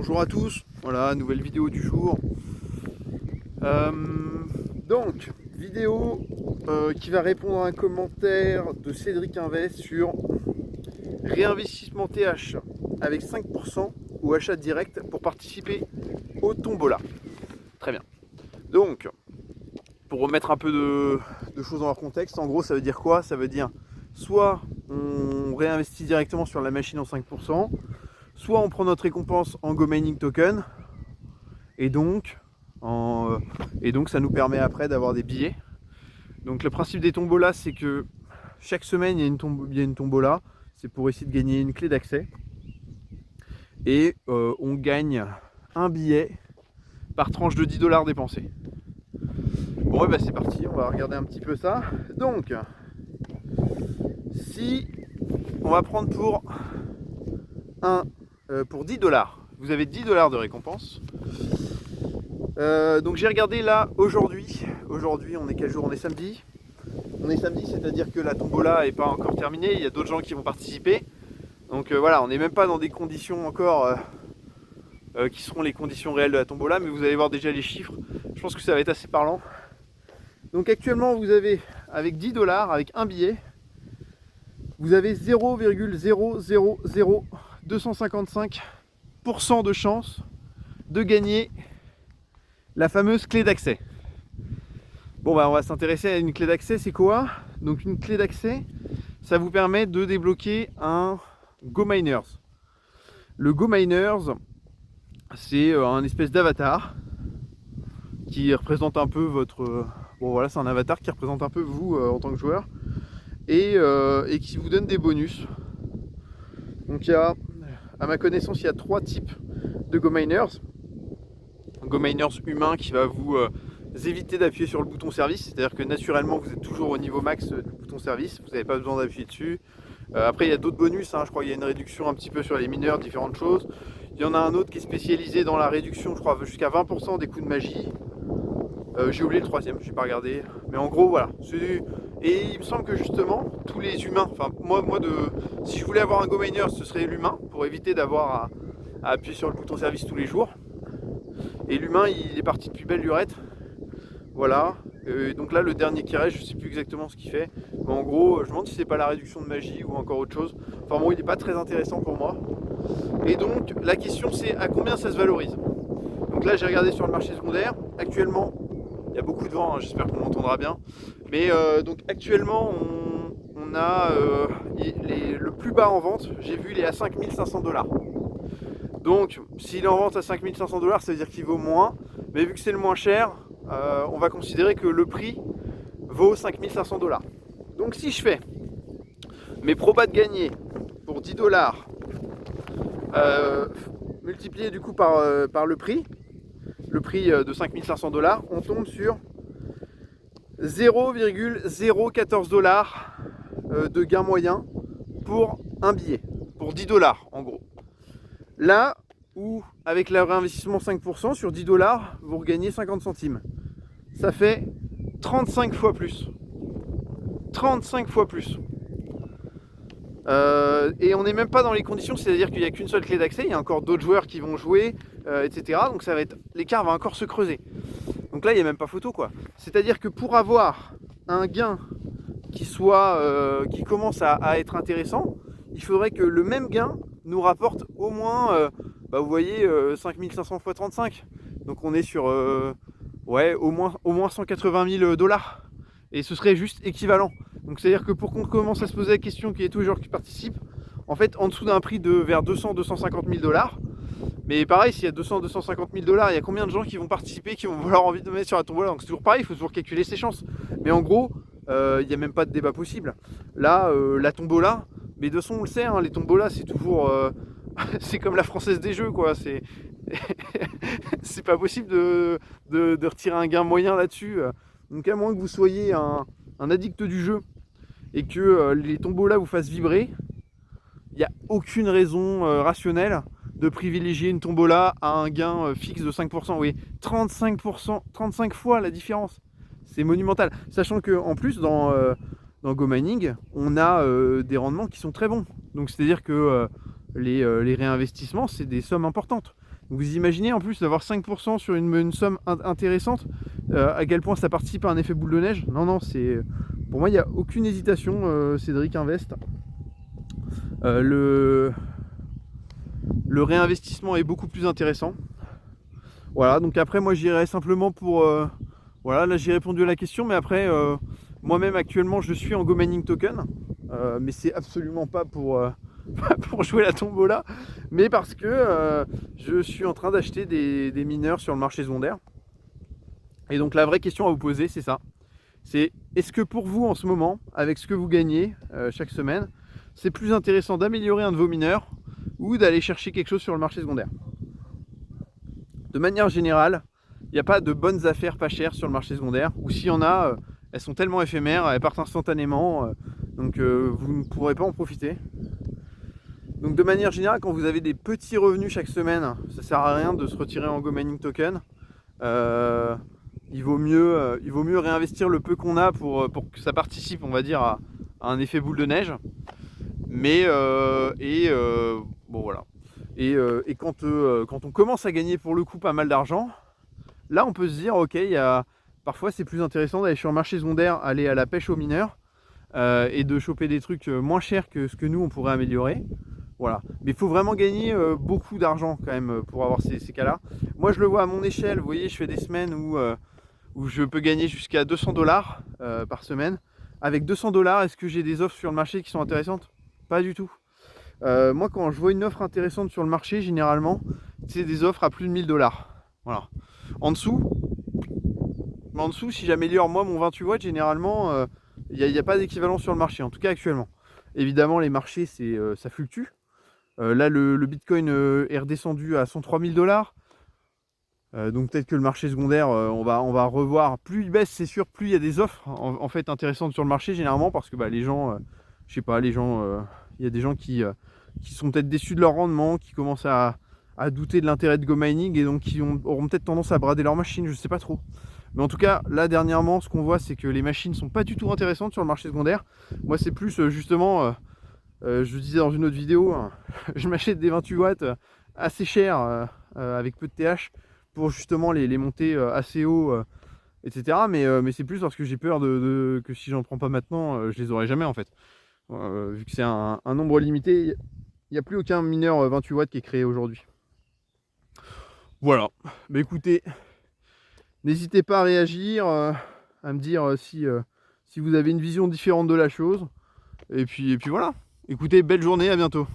Bonjour à tous, voilà, nouvelle vidéo du jour. Donc, vidéo qui va répondre à un commentaire de Cédric Invest sur réinvestissement TH avec 5% ou achat direct pour participer au tombola. Très bien. Donc, pour remettre un peu de choses dans leur contexte, en gros, ça veut dire quoi? Ça veut dire soit on réinvestit directement sur la machine en 5%, soit on prend notre récompense en Go Mining Token, et donc ça nous permet après d'avoir des billets. Donc le principe des tombolas, c'est que chaque semaine il y a une tombola, c'est pour essayer de gagner une clé d'accès, et on gagne un billet par tranche de 10 $ dépensés. Bon, et bah c'est parti, on va regarder un petit peu ça. Donc, si on va prendre pour 10 $, vous avez 10 $ de récompense. Donc j'ai regardé là aujourd'hui, on est quel jour? On est samedi. On est samedi, c'est-à-dire que la tombola n'est pas encore terminée, il y a d'autres gens qui vont participer. Donc voilà, on n'est même pas dans des conditions encore qui seront les conditions réelles de la tombola, mais vous allez voir déjà les chiffres. Je pense que ça va être assez parlant. Donc actuellement, vous avez, avec 10 $, avec un billet, vous avez 0,000255% de chance de gagner la fameuse clé d'accès. Bon, bah on va s'intéresser à une clé d'accès, c'est quoi? Donc une clé d'accès, ça vous permet de débloquer un Go Miners. Le Go Miners, c'est un espèce d'avatar qui représente un peu votre... bon voilà, c'est un avatar qui représente un peu vous en tant que joueur, et qui vous donne des bonus. Donc il y a, à ma connaissance, il y a 3 types de Go Miners. Go Miners humain qui va vous éviter d'appuyer sur le bouton service, c'est-à-dire que naturellement vous êtes toujours au niveau max du bouton service, vous n'avez pas besoin d'appuyer dessus. Après il y a d'autres bonus, hein, je crois qu'il y a une réduction un petit peu sur les mineurs, différentes choses. Il y en a un autre qui est spécialisé dans la réduction, je crois jusqu'à 20% des coups de magie. J'ai oublié le troisième, j'ai pas regardé, mais en gros voilà. Et il me semble que justement tous les humains, enfin si je voulais avoir un Go Miner, ce serait l'humain, pour éviter d'avoir à appuyer sur le bouton service tous les jours. Et l'humain il est parti depuis belle lurette. Voilà. Donc là le dernier qui reste, je sais plus exactement ce qu'il fait. Mais en gros, je me demande si c'est pas la réduction de magie ou encore autre chose. Enfin bon, il n'est pas très intéressant pour moi. Et donc la question c'est à combien ça se valorise. Donc là j'ai regardé sur le marché secondaire. Actuellement, il y a beaucoup de vent, hein, j'espère qu'on m'entendra bien. Mais donc actuellement on a le plus bas en vente, j'ai vu il est à 5500 $. Donc s'il est en vente à 5500 $, ça veut dire qu'il vaut moins. Mais vu que c'est le moins cher, on va considérer que le prix vaut 5500 $. Donc si je fais mes probas de gagner pour 10 $, multiplié du coup par le prix de 5500 $, on tombe sur 0,014 $ de gain moyen pour un billet, pour 10 $ en gros. Là où avec le réinvestissement 5% sur 10 $, vous regagnez 50 centimes. Ça fait 35 fois plus. 35 fois plus. Et on n'est même pas dans les conditions, c'est-à-dire qu'il n'y a qu'une seule clé d'accès, il y a encore d'autres joueurs qui vont jouer, etc. Donc ça va être, l'écart va encore se creuser. Donc là, il n'y a même pas photo, quoi. C'est-à-dire que pour avoir un gain qui commence à être intéressant, il faudrait que le même gain nous rapporte au moins, vous voyez, 5500 x 35. Donc on est sur ouais, au moins 180 000 $. Et ce serait juste équivalent. Donc c'est à dire que pour qu'on commence à se poser la question, qu'il y ait tous les joueurs qui participent, en fait en dessous d'un prix de vers 200-250 000 $, mais pareil, s'il y a 200-250 000 $, il y a combien de gens qui vont participer, qui vont avoir envie de mettre sur la tombola? Donc c'est toujours pareil, il faut toujours calculer ses chances. Mais en gros, il n'y a même pas de débat possible. Là, la tombola, mais de toute façon on le sait, hein, les tombolas c'est toujours... c'est comme la Française des Jeux, quoi. C'est c'est pas possible de retirer un gain moyen là-dessus. Donc à moins que vous soyez un addict du jeu et que les tombolas vous fassent vibrer, il n'y a aucune raison rationnelle de privilégier une tombola à un gain fixe de 5%. Oui, 35%, 35 fois la différence. C'est monumental. Sachant qu'en plus, dans Go Mining, on a des rendements qui sont très bons. Donc c'est-à-dire que les réinvestissements, c'est des sommes importantes. Donc vous imaginez en plus d'avoir 5% sur une somme intéressante, à quel point ça participe à un effet boule de neige. Non, non, pour moi, il n'y a aucune hésitation, Cédric Invest. Le réinvestissement est beaucoup plus intéressant. Voilà, donc après, moi, j'irais simplement pour... voilà, là, j'ai répondu à la question, mais après, moi-même, actuellement, je suis en Go Mining Token, mais c'est absolument pas pour... pour jouer la tombola, mais parce que je suis en train d'acheter des mineurs sur le marché secondaire. Et donc la vraie question à vous poser, c'est ça. C'est est-ce que pour vous en ce moment, avec ce que vous gagnez chaque semaine, c'est plus intéressant d'améliorer un de vos mineurs ou d'aller chercher quelque chose sur le marché secondaire? De manière générale, il n'y a pas de bonnes affaires pas chères sur le marché secondaire, ou s'il y en a, elles sont tellement éphémères, elles partent instantanément, donc vous ne pourrez pas en profiter. Donc de manière générale, quand vous avez des petits revenus chaque semaine, ça sert à rien de se retirer en Go Mining Token. Il vaut mieux réinvestir le peu qu'on a pour que ça participe, on va dire, à un effet boule de neige. Mais bon voilà. Et quand on commence à gagner pour le coup pas mal d'argent, là on peut se dire ok, parfois c'est plus intéressant d'aller sur le marché secondaire, aller à la pêche aux mineurs et de choper des trucs moins chers que ce que nous on pourrait améliorer. Voilà. Mais il faut vraiment gagner beaucoup d'argent quand même pour avoir ces cas-là. Moi je le vois à mon échelle, vous voyez, je fais des semaines où je peux gagner jusqu'à 200 $ par semaine. Avec 200 $, est-ce que j'ai des offres sur le marché qui sont intéressantes? Pas du tout. Moi quand je vois une offre intéressante sur le marché, généralement, c'est des offres à plus de 1000 $. Voilà. En dessous, si j'améliore moi mon 28 watts, généralement, il n'y a pas d'équivalent sur le marché, en tout cas actuellement. Évidemment, les marchés, ça fluctue. Là, le Bitcoin est redescendu à 103 000 $. Donc peut-être que le marché secondaire, on va revoir. Plus il baisse, c'est sûr, plus il y a des offres en fait intéressantes sur le marché, généralement, parce que les gens, je sais pas, il y a des gens qui sont peut-être déçus de leur rendement, qui commencent à douter de l'intérêt de Go Mining et donc qui auront peut-être tendance à brader leur machine, je sais pas trop. Mais en tout cas, là dernièrement, ce qu'on voit, c'est que les machines sont pas du tout intéressantes sur le marché secondaire. Moi, c'est plus justement, je le disais dans une autre vidéo, hein, je m'achète des 28 watts assez chers avec peu de TH pour justement les monter assez haut, etc. Mais c'est plus parce que j'ai peur que si j'en prends pas maintenant, je les aurai jamais en fait. Vu que c'est un nombre limité, il n'y a plus aucun mineur 28 watts qui est créé aujourd'hui. Voilà, bah écoutez, n'hésitez pas à réagir, à me dire si vous avez une vision différente de la chose. Et puis voilà, écoutez, belle journée, à bientôt.